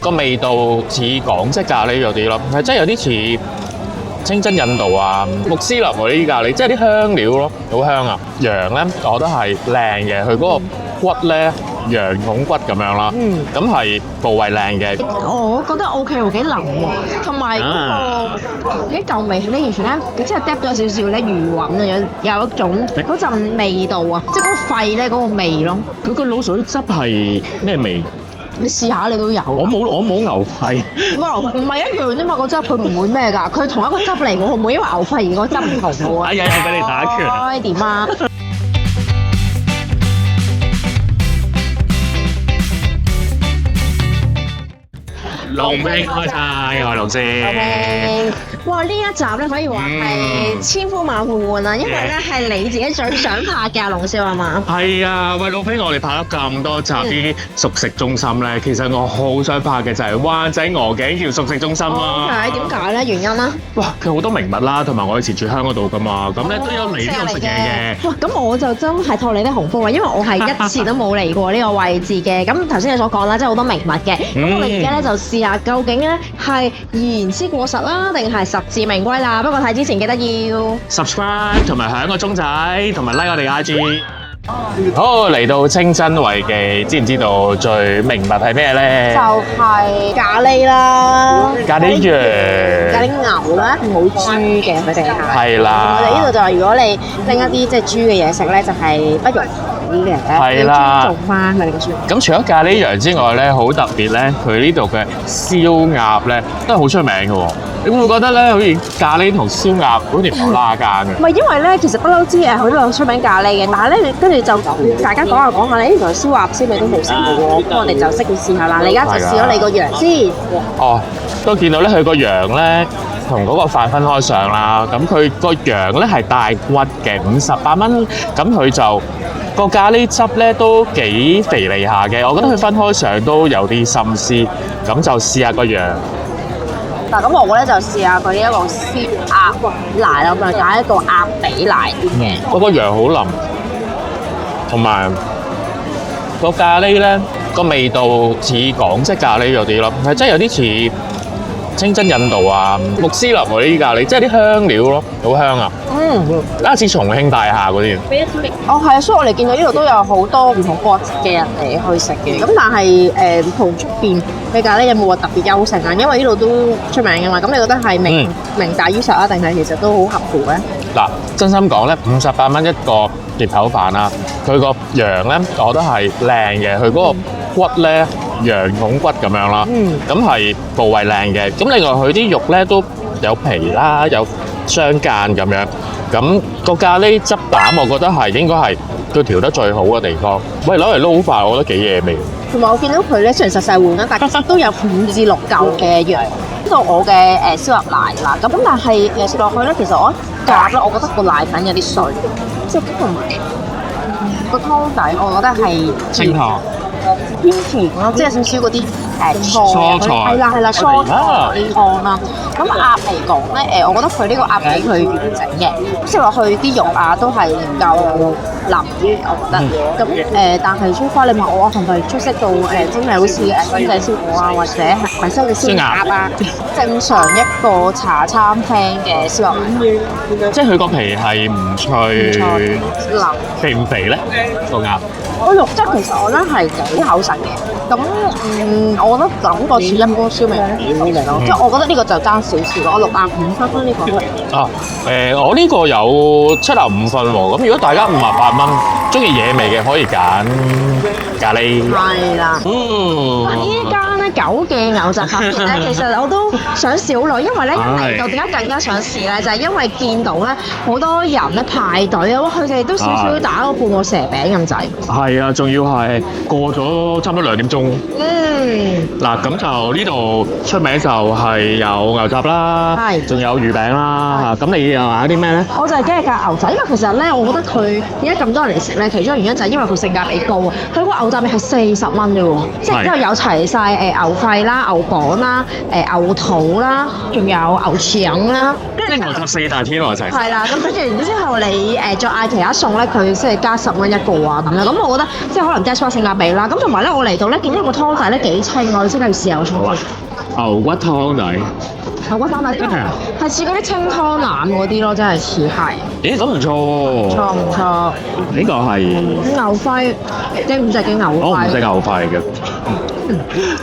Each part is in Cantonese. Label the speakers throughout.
Speaker 1: 個味道似港式咖喱嗰啲咯，係真係有啲似清真印度啊、穆斯林嗰啲咖喱，即係啲香料咯，好香啊！羊咧，我覺得係靚嘅，佢嗰個骨咧，羊筒骨咁樣啦，咁係部位靚嘅。
Speaker 2: 我覺得 OK 喎，幾腍喎，同埋嗰個啲舊味咧，完全咧，即係 drop 咗少少咧魚韻啊，有一種嗰陣味道啊，即係嗰個肺咧嗰個味咯。
Speaker 1: 佢個滷水汁係咩味？
Speaker 2: 你試下你都有。
Speaker 1: 我冇牛肺。
Speaker 2: 唔係一樣啫嘛，個汁佢唔會咩㗎，佢同一個汁嚟㗎，唔會因為牛肺而個汁唔同㗎喎。
Speaker 1: 哎呀，又俾你打拳啊！
Speaker 2: 點啊？
Speaker 1: 龍兄開晒，我係龍師。
Speaker 2: 哇！呢一集咧可以話係千呼萬喚喚啊，因為咧係你自己最想拍嘅龍少係嘛？
Speaker 1: 係啊，喂，老飛，我哋拍咗咁多集啲熟食中心咧，其實我好想拍嘅就係灣仔鵝頸橋熟食中心啊。
Speaker 2: 係點解咧？原因咧？
Speaker 1: 哇！佢好多名物啦，同埋我以前住香嗰度噶嘛，咁咧都有嚟呢度食嘢嘅。
Speaker 2: 哇！咁我就真係托你啲紅福啊，因為我係一次都冇嚟過呢個位置嘅。咁頭先你所講啦，即係好多名物嘅。咁我哋而家咧就試下究竟咧係言之過實啦，定係實至名歸啦。不過睇之前記得要
Speaker 1: subscribe 同埋響個鐘仔，同埋 like 我哋 IG。好，嚟到清真維記，知唔知道最名物係咩咧？
Speaker 2: 就係咖喱啦，
Speaker 1: 咖喱羊、
Speaker 2: 咖喱牛啦，冇豬嘅佢哋係。
Speaker 1: 係啦。
Speaker 2: 我哋呢度就係如果你拎一啲即係豬嘅嘢食咧，就係不容許嘅，
Speaker 1: 係啦，
Speaker 2: 要尊重翻佢哋嘅選擇。
Speaker 1: 咁除咗咖喱羊之外咧，好特別咧，佢呢度嘅燒鴨咧都係好出名嘅喎。你會唔會覺得咧，好似咖喱同燒鴨好似唔拉更嘅？
Speaker 2: 唔係因為咧，其實不嬲知誒，佢都有出名咖喱嘅，但係咧，跟住就大家講下講下咧，原來燒鴨燒味都冇食過喎，咁我哋就識要試下啦。你而家就試咗你個羊先。
Speaker 1: 哦，都見到咧，佢個羊咧同嗰個飯分開上啦。咁佢個羊咧係帶骨嘅，58蚊。咁佢就個咖喱汁咧都幾肥膩下嘅，我覺得佢分開上都有啲心思。咁就試下個羊。
Speaker 2: 嗱，咁我咧就試下佢呢一個燒鴨奶啦，咁就揀一個鴨髀奶啲嘅。
Speaker 1: 嗰個羊好腍，同埋個咖喱咧個味道似港式咖喱嗰啲咯，係真係有啲似清真印度啊、穆斯林嗰啲咖喱，即係啲香料咯，好香啊！似重慶大廈嗰啲。
Speaker 2: 哦，係啊，所以我哋見到呢度都有好多唔同國籍嘅人嚟去食嘅。咁但係同出邊嘅咖喱有冇話特別優勝啊？因為呢度都出名嘅嘛。咁你覺得係名大於實啊，定係其實都好合乎咧？
Speaker 1: 嗱，真心講咧，58蚊一個碟頭飯啦，佢個羊咧，我覺得係靚嘅，佢嗰個骨咧，羊筒骨咁樣啦，咁係部位靚嘅。咁另外佢啲肉咧都有皮啦，有雙間咁樣。咁個咖喱汁膽，我覺得係應該係佢調得最好嘅地方。喂，攞嚟撈飯，我覺得幾嘢味。
Speaker 2: 同埋我見到佢咧，雖然實細碗啦，但係都有5至6嚿嘅羊。呢度我嘅燒鴨奶啦，咁但係食落去咧，其實我一夾咧，我覺得個奶粉有啲碎，即係同埋個湯底，我覺得係
Speaker 1: 清湯。
Speaker 2: 偏甜咯，即係少少嗰啲
Speaker 1: 蔬菜，
Speaker 2: 係啦，蔬菜湯啦。咁鴨嚟講咧，我覺得佢呢個鴨髀佢完整嘅，食落去啲肉啊都係夠腍嘅，我覺得。咁但係蘇花你問我係咪出色到真係好似公仔燒鵝啊，或者係收嘅燒鴨啊，正常一個茶餐廳嘅燒鴨奶。
Speaker 1: 即係佢個皮係唔脆，
Speaker 2: 腍。
Speaker 1: 肥唔肥咧個鴨？
Speaker 2: 個肉質其實我覺得係幾厚實嘅，咁我覺得感覺似一般燒味嚟咯，即係我覺得呢個就爭少少，我65分呢個。
Speaker 1: 啊，我呢個有75分喎，咁如果大家58蚊，中意野味嘅可以揀咖喱。
Speaker 2: 係啦。呢間咧九記牛雜飯店咧，其實我都想少女，因為咧嚟到點解更加想試咧，就係因為見到咧好多人咧排隊啊，佢哋都少少打咗半個蛇餅咁滯。
Speaker 1: 係啊，仲要係過咗差唔多2點鐘。嗱，咁就呢度出名就係有牛雜啦，仲有魚餅啦。咁你又買啲咩咧？
Speaker 2: 我就係驚價牛雜，因為其實咧，我覺得佢點解咁多人嚟食咧？其中原因就係因為佢性價比高啊。佢個牛雜味係40蚊啫喎，即係之後有齊晒牛肺啦、牛膀啦、牛肚啦，仲有牛腸啦，跟
Speaker 1: 即係牛雜四大天王齊。
Speaker 2: 係啦，咁跟住然之後你再嗌其他餸咧，佢即係加10蚊一個啊咁樣。咁我覺得即係可能 just 性價比啦。咁同埋咧，我嚟到咧見到個湯底咧幾清，我哋即刻要試下個湯。
Speaker 1: 牛骨湯底。
Speaker 2: 牛骨湯底係似嗰啲清湯腩嗰啲咯，真係似係。
Speaker 1: 咦，咁唔錯喎。
Speaker 2: 錯唔錯？
Speaker 1: 呢個係
Speaker 2: 牛肺，你唔食嘅牛肺？
Speaker 1: 我唔食牛肺嘅。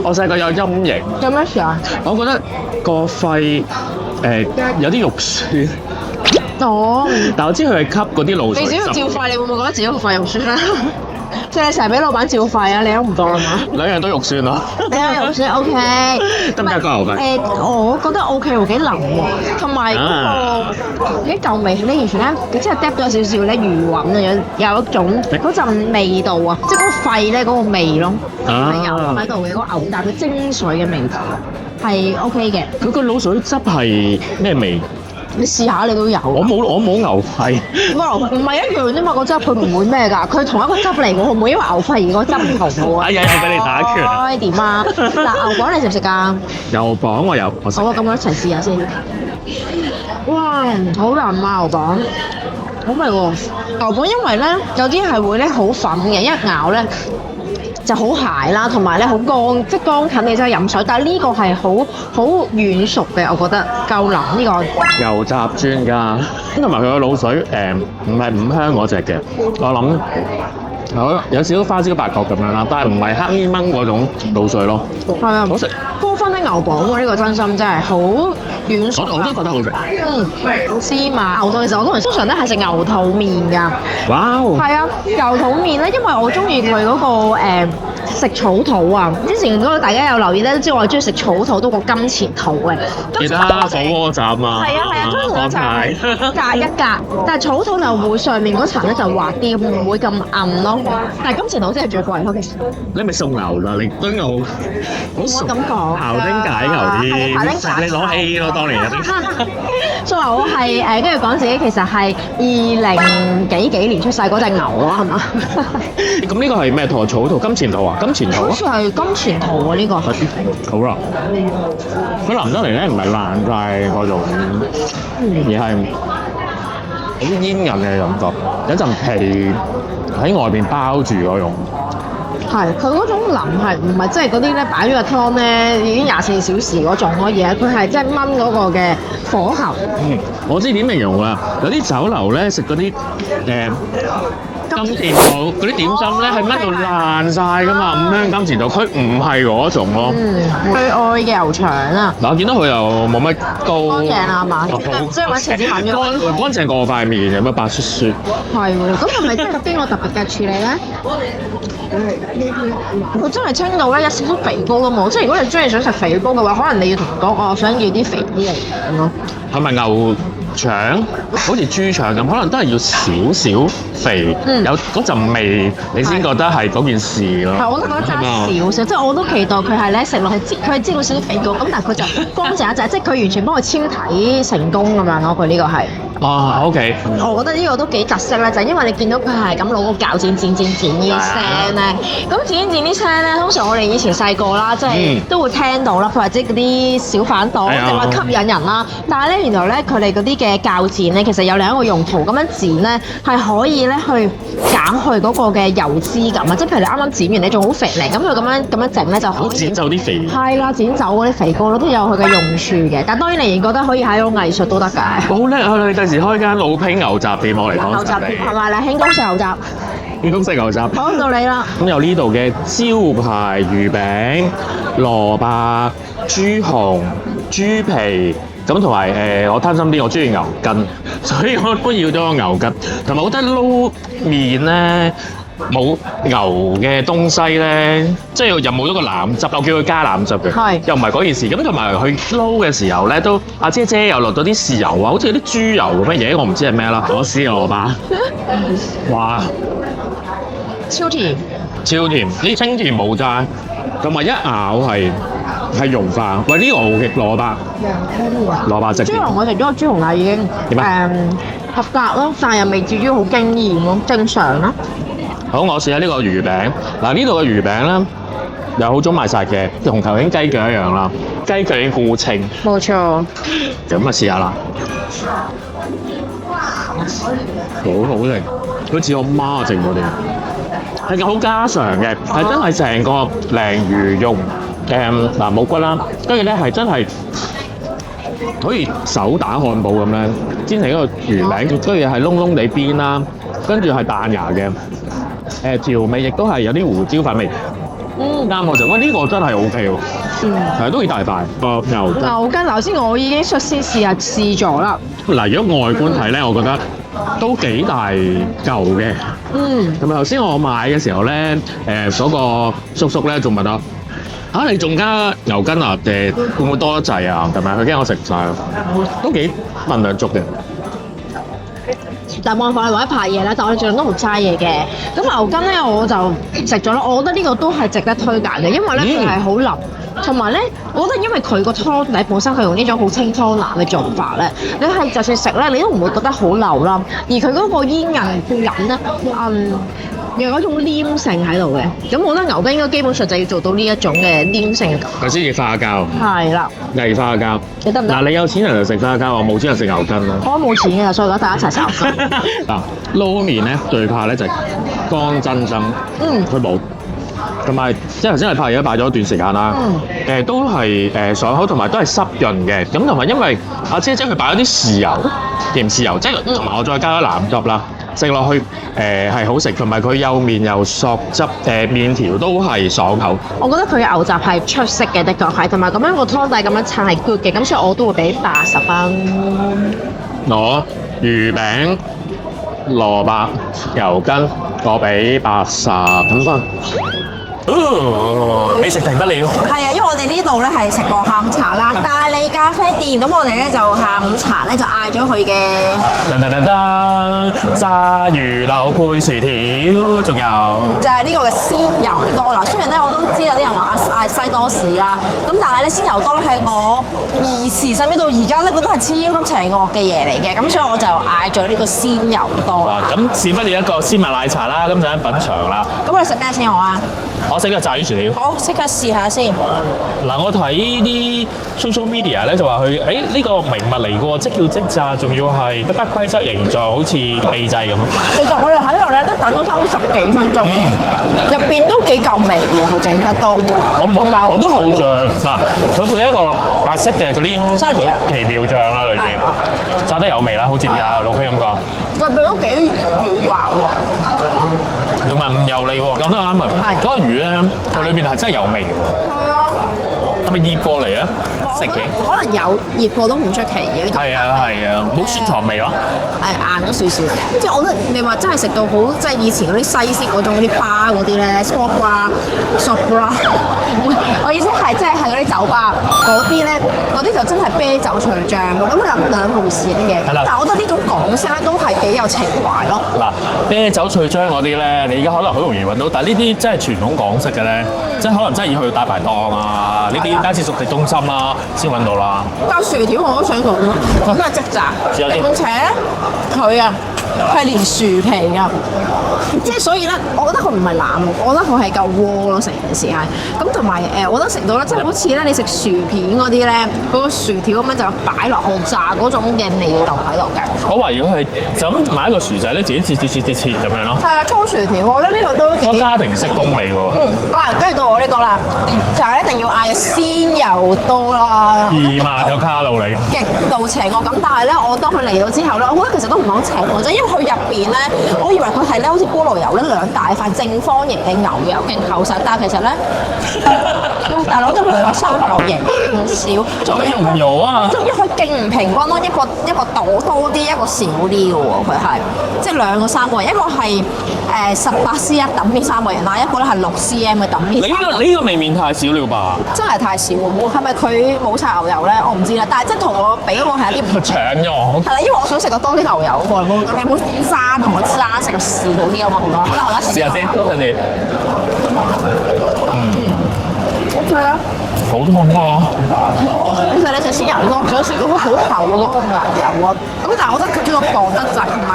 Speaker 1: 我細個有陰影。
Speaker 2: 有咩事啊？
Speaker 1: 我覺得個肺有啲肉酸。
Speaker 2: 哦。
Speaker 1: 但我知佢係吸嗰啲鹵水汁。
Speaker 2: 你只要照肺，你會唔會覺得自己個肺肉酸啊？即係你成日俾老闆照肺啊！你都唔當係嘛？
Speaker 1: 兩樣都肉酸咯。
Speaker 2: 你有肉酸 OK。
Speaker 1: 得唔得個牛肺？
Speaker 2: 我覺得 OK 喎，幾腍喎，同埋嗰個啲舊味咧，完全咧，即係 drop 咗少少咧餘韻啊，有一種嗰陣味道啊，即係嗰個肺咧嗰個味咯，係有喺度嘅嗰個牛雜嘅精髓嘅味道係 OK 嘅。
Speaker 1: 佢個鹵水汁係咩味？
Speaker 2: 你試下你都有。
Speaker 1: 我冇牛肺。
Speaker 2: 唔係一樣啫嘛，個汁佢唔會咩㗎，佢同一個汁嚟，我唔會因為牛肺而個汁唔同嘅喎。
Speaker 1: 哎呀，又俾你打拳啊！
Speaker 2: 點啊？嗱，牛蒡你食唔食㗎？
Speaker 1: 牛蒡我有，我食。
Speaker 2: 好啊，咁我一齊試下先。哇，好腍啊牛蒡，好味喎！牛蒡因為咧有啲係會咧好粉嘅，一咬咧就好鞋啦，同埋咧好乾，即係乾近你真係飲水。但係呢個係好軟熟嘅，我覺得夠腍呢個。
Speaker 1: 牛雜專家，同埋佢個鹵水唔係五香嗰只嘅，我諗有少少花椒八角咁樣啦，但係唔係黑掹嗰種鹵水咯。
Speaker 2: 係啊，
Speaker 1: 好食。
Speaker 2: 高分的牛蒡喎，呢個真心真係好軟熟。
Speaker 1: 我都覺得好食。
Speaker 2: 芝麻牛肚其實我通常咧係食牛肚麵㗎。
Speaker 1: 哇！
Speaker 2: 係啊，牛肚麵咧，因為我中意佢嗰個食草肚啊。之前如果大家有留意咧，都知我係中意食草肚多過金錢肚嘅。
Speaker 1: 其他火鍋站啊，
Speaker 2: 係啊，中意就係隔一格，但係草肚就會上面嗰層咧就滑啲，唔會咁韌咯。但係金錢肚真係最貴咯，其實。
Speaker 1: 你咪送牛啦，你堆牛好熟。
Speaker 2: 咁講。
Speaker 1: 庖丁解牛啲，你攞 A 咯，當年有啲。
Speaker 2: 所以我係跟住講自己其實係20幾年出世嗰隻牛咯，係嘛？
Speaker 1: 咁呢個係咩兔？草兔、金錢兔啊？金錢兔啊？
Speaker 2: 好似係金錢兔啊呢個。
Speaker 1: 好啦，佢淋得嚟咧唔係爛晒嗰種，而係好煙韌嘅感覺，有陣皮喺外邊包住嗰種。
Speaker 2: 係，佢嗰種淋係唔係即係嗰啲咧擺咗個湯咧已經24小時嗰種可以啊？佢係即係炆嗰個嘅火候。
Speaker 1: 我知點形容啦，有啲酒樓咧食嗰啲金錢肚嗰啲點心咧係炆到爛晒㗎嘛，五香金錢肚，佢唔係嗰種咯。
Speaker 2: 最愛嘅牛腸啊！
Speaker 1: 嗱，我見到佢又冇乜膏，
Speaker 2: 乾淨啊嘛，即係揾椰子粉咗。
Speaker 1: 乾淨過塊面，有乜白雪雪？
Speaker 2: 係喎，咁係咪即係經過特別嘅處理咧？佢真係清到咧，一少少肥膏都冇。即係如果你中意想食肥膏嘅話，可能你要同佢講，我想要啲肥啲嚟咁咯。
Speaker 1: 係咪牛腸？好似豬腸咁，可能都係要少少肥，有嗰陣味，你先覺得係嗰件事咯。
Speaker 2: 係，我都覺得爭少少，即係我都期待佢係咧食落去，佢係知道少少肥膏，咁但係佢就乾淨一隻，即係佢完全幫佢纖體成功咁樣咯。佢呢個係。
Speaker 1: OK。
Speaker 2: 我覺得呢個都幾特色咧，就係因為你見到佢係咁攞個鉸剪剪呢啲聲咧，咁剪啲聲咧，通常我哋以前細個啦，即係都會聽到啦，或者嗰啲小販檔，即係話吸引人啦。但係咧，原來咧佢哋嗰啲嘅鉸剪咧，其實有另一個用途，咁樣剪咧係可以咧去減去嗰個嘅油脂感啊！即係譬如你啱啱剪完，你仲好肥嚟，咁佢咁樣整咧就好
Speaker 1: 剪走啲肥。係
Speaker 2: 啦，剪走嗰啲肥膏咯，都有佢嘅用處嘅。但係當然你仍然覺得可以係一種藝術都得㗎。
Speaker 1: 好叻啊！你第時開間老拼牛雜店，我嚟講。
Speaker 2: 牛雜店係咪啦？興工食牛雜。
Speaker 1: 興工食牛雜。
Speaker 2: 好到你啦。咁
Speaker 1: 有呢度嘅招牌魚餅、蘿蔔、豬紅、豬皮。咁同埋我貪心啲，我中意牛筋，所以我都要咗個牛筋。同埋我覺得撈麵咧冇牛嘅東西咧，即係又冇咗個腩汁，我叫佢加腩汁嘅，又唔係嗰件事。咁同埋佢撈嘅時候咧，都阿姐姐又落咗啲豉油啊，好似有啲豬油咁嘅嘢，我唔知係咩啦。我試蘿蔔，哇，
Speaker 2: 超甜，
Speaker 1: 超甜，啲清甜冇齋，同埋一咬係融化。喂，呢個蘿蔔，蘿蔔直。豬紅我食咗個豬紅啦已經，合格咯，但係又未至於好驚豔咯，正常啦。好，我試下呢個魚餅。嗱，呢度嘅魚餅咧，又好早賣晒嘅，同頭先雞腳一樣啦。雞腳已經好清，
Speaker 2: 冇錯。
Speaker 1: 咁啊試下啦，好好食，好似我媽整嗰啲，係好家常嘅，係真係成個鯪魚肉嗱冇骨啦，跟住咧係真係好似手打漢堡咁樣，煎成一個魚餅，跟住係燶燶地邊啦，跟住係彈牙嘅，調味亦都係有啲胡椒粉味。啱我就，呢個真係 O K 喎，係都幾大塊個牛筋。
Speaker 2: 牛筋頭先我已經率先試咗啦。
Speaker 1: 嗱，如果外觀睇咧，我覺得都幾大嚿嘅。咁頭先我買嘅時候咧，嗰個叔叔咧仲問我你仲加牛筋啊？會唔會多得滯啊？係咪？佢驚我食唔晒，都幾份量足嘅。
Speaker 2: 但冇辦法，為咗拍嘢咧，但我哋盡量都唔嘥嘢嘅。咁牛筋咧，我就食咗啦。我覺得呢個都係值得推介嘅，因為咧佢係好腍，同埋咧，我覺得因為佢個湯底本身係用呢種好清湯腩嘅做法咧，你係就算食咧，你都唔會覺得好流啦。而佢嗰個煙韌感咧，有嗰種黏性喺度嘅。咁我覺得牛筋應該基本上就要做到呢一種嘅黏性嘅感覺。
Speaker 1: 佢先至花膠，
Speaker 2: 係啦，
Speaker 1: 偽花膠。
Speaker 2: 你得唔得？
Speaker 1: 嗱，你有錢人就食花膠，我冇錢人食牛筋啦。
Speaker 2: 我冇錢嘅，所以大家一齊食牛筋。
Speaker 1: 嗱，撈麵咧最怕咧就係乾爭爭，佢冇。同埋即係頭先係拍嘢擺咗一段時間啦，都係爽口，同埋都係濕潤嘅。咁同埋因為阿姐佢擺咗啲豉油、鹽豉油，即係同埋我再加咗藍汁啦，食落去係好食，同埋佢幼麵又索汁，麵條都係爽口。
Speaker 2: 我覺得佢嘅牛雜係出色嘅，的確係，同埋咁樣個湯底咁樣襯係 good 嘅，咁所以我都會俾80分。
Speaker 1: 我魚餅、蘿蔔、油筋，我俾85分。美食停不了。
Speaker 3: 係啊，因為我哋呢度咧係食過下午茶啦，大利咖啡店，咁我哋咧就下午茶咧就嗌咗佢嘅
Speaker 1: 炸魚柳配薯條，仲有
Speaker 3: 就係呢個嘅鮮油多啦。雖然咧我都知有啲人話嗌西多士啦，咁但係咧鮮油多咧係我時甚至到而家咧覺得係超級邪惡嘅嘢嚟嘅，咁所以我就嗌咗呢個鮮油多啦。
Speaker 1: 咁試不了一個鮮麥奶茶啦，咁就喺品嚐啦。
Speaker 3: 咁你食咩先好啊？
Speaker 1: 我食個炸魚薯條。
Speaker 3: 好，即刻試下先。
Speaker 1: 嗱，我睇啲 social media 咧就話佢，呢個名物嚟嘅喎，即叫即炸，仲要係不規則形狀，好似秘製咁。
Speaker 3: 其實我哋喺度咧都等咗差唔多10幾分鐘，入邊都幾夠味喎，佢整得都。
Speaker 1: 我都好醬嗱，佢配一個白色嘅嗰啲
Speaker 3: 西皮啊
Speaker 1: 奇妙醬啦，裏邊炸得有味啦，好似阿老飛咁講。
Speaker 3: 入邊都幾軟滑喎。
Speaker 1: 同埋唔油膩喎，講得啱啊！嗰個魚咧，佢裏邊係真係有味嘅喎。
Speaker 3: 係啊。
Speaker 1: 係咪醃過嚟啊？食嘅。
Speaker 3: 可能有醃過都唔出奇嘅呢度。
Speaker 1: 係啊，冇酸糖味咯。
Speaker 3: 係硬咗少少，即係我覺得你話真係食到好，即係以前嗰啲西式嗰種嗰啲巴嗰啲咧 ，sport bra、short bra，我意思係即係嗰啲酒吧嗰啲咧，嗰啲就真係啤酒除醬，咁就兩回事嘅。
Speaker 1: 係啦。
Speaker 3: 但係我覺得呢種港式咧都係幾有情懷咯。
Speaker 1: 嗱，啤酒脆漿嗰啲咧，你而家可能好容易揾到，但係呢啲真係傳統港式嘅咧，即係可能真係要去大排檔啊，呢啲街市熟食中心啦先揾到啦。
Speaker 3: 加薯條我都想講咯，咁係即炸，並且咧佢啊係連薯皮啊，即係所以咧，我覺得佢唔係腩，我覺得佢係嚿鍋咯，成件事係。咁同埋我覺得食到咧，即係好似咧你食薯片嗰啲咧，嗰個薯條咁樣就擺落去炸嗰種嘅味道喺度嘅。
Speaker 1: 我懷疑佢係就咁買一個薯仔咧，自己切咁樣咯。
Speaker 3: 係啊，粗薯條，我覺得呢個都幾
Speaker 1: 家庭式風味喎。
Speaker 3: 跟住到我呢個啦，就係一定要嗌鮮油多啦。
Speaker 1: 2萬個卡路里。
Speaker 3: 極度邪惡咁，但係咧，我當佢嚟到之後咧，我覺得其實都唔係好邪惡啫，因為佢入邊咧，我以為佢係咧好似菠蘿油咧2大塊正方形嘅牛油勁厚實，但係其實咧，大佬都係個三角形少，仲要
Speaker 1: 唔油啊！
Speaker 3: 仲要佢勁唔平均咯，一個朵多啲，一個少啲嘅喎，佢係即係兩個三角形，一個係18cm 揼邊3個人啦，一個咧係6cm 嘅揼邊。
Speaker 1: 你呢個未免太少了吧？
Speaker 3: 真係太少喎！係咪佢冇晒牛油咧？我唔知啦，但係即係同我比嗰個係一啲唔
Speaker 1: 搶咗。
Speaker 3: 係啦，因為我想食個多啲牛油喎，你冇沙同我沙食個少啲啊嘛，好啦，
Speaker 1: 試下先，跟住
Speaker 3: OK 啊，
Speaker 1: 好痛啊！
Speaker 3: 其實你食鮮油多，想食嗰個好厚嗰個牛油啊，咁但係我覺得佢呢個薄得滯，同埋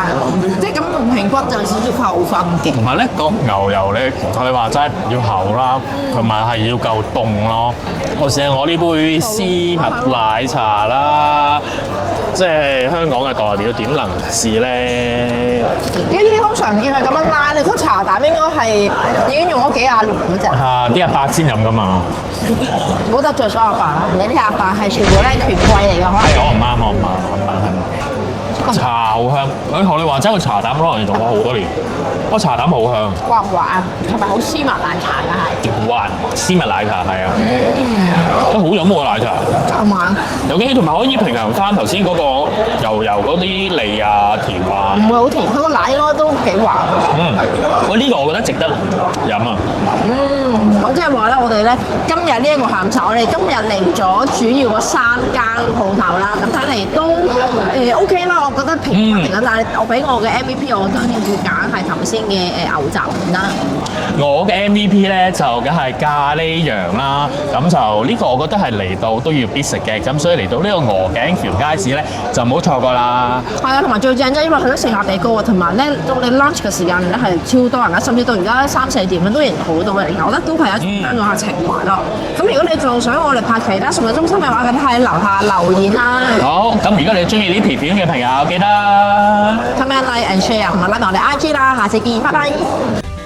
Speaker 3: 即係咁唔平均骨就少少扣分嘅。
Speaker 1: 同埋咧個牛油咧，學你話齋要厚啦，同埋係要夠凍咯。我試下我呢杯絲襪奶茶啦，即係香港嘅代表點能試咧？
Speaker 3: 呢啲通常見佢咁樣拉，你個茶膽應該係已經用咗幾廿年嗰隻。
Speaker 1: 啲阿伯先飲噶嘛。
Speaker 3: 唔好得罪所有阿伯啦，你啲阿伯係全部咧權貴嚟嘅，可能。
Speaker 1: 我唔啱，我唔啱。茶好香，學你話齋個茶膽可能用咗好多年，個茶膽好香。
Speaker 3: 滑唔滑啊？係咪好絲襪奶茶㗎係？
Speaker 1: 滑絲襪奶茶係啊，都好飲喎奶茶。
Speaker 3: 啱唔啱？
Speaker 1: 有機同埋可以平衡翻頭先嗰個油嗰啲味啊甜啊。
Speaker 3: 唔會好甜，佢個奶應該都幾滑。
Speaker 1: 喂，呢個我覺得值得飲啊！
Speaker 3: 咁即係話咧，我哋咧今日呢一個下午茶，我哋今日嚟咗主要嗰3間鋪頭啦，咁睇嚟都OK 啦，我覺得平均啦。但係我俾我嘅 MVP， 我當然會揀係頭先嘅牛雜麵啦。
Speaker 1: 我嘅 MVP 咧就梗係咖喱羊啦，咁就呢個我覺得係嚟到都要必食嘅，咁所以嚟到呢個鵝頸橋街市咧就唔好錯過啦。
Speaker 3: 係啊，同埋最正啫，因為佢都性價比高啊，同埋咧到你 lunch 嘅時間咧係超多人啊，甚至到而家3、4點咧都仍然好多人，我覺得都係一種香港嘅情懷咯。咁如果你仲想我哋拍其他熟食中心嘅話，記得喺樓下留言啦。
Speaker 1: 好，咁如果你中意呢條片嘅朋友，記得
Speaker 3: comment like and share 同埋 like 埋我哋 IG 啦，下次見，拜拜。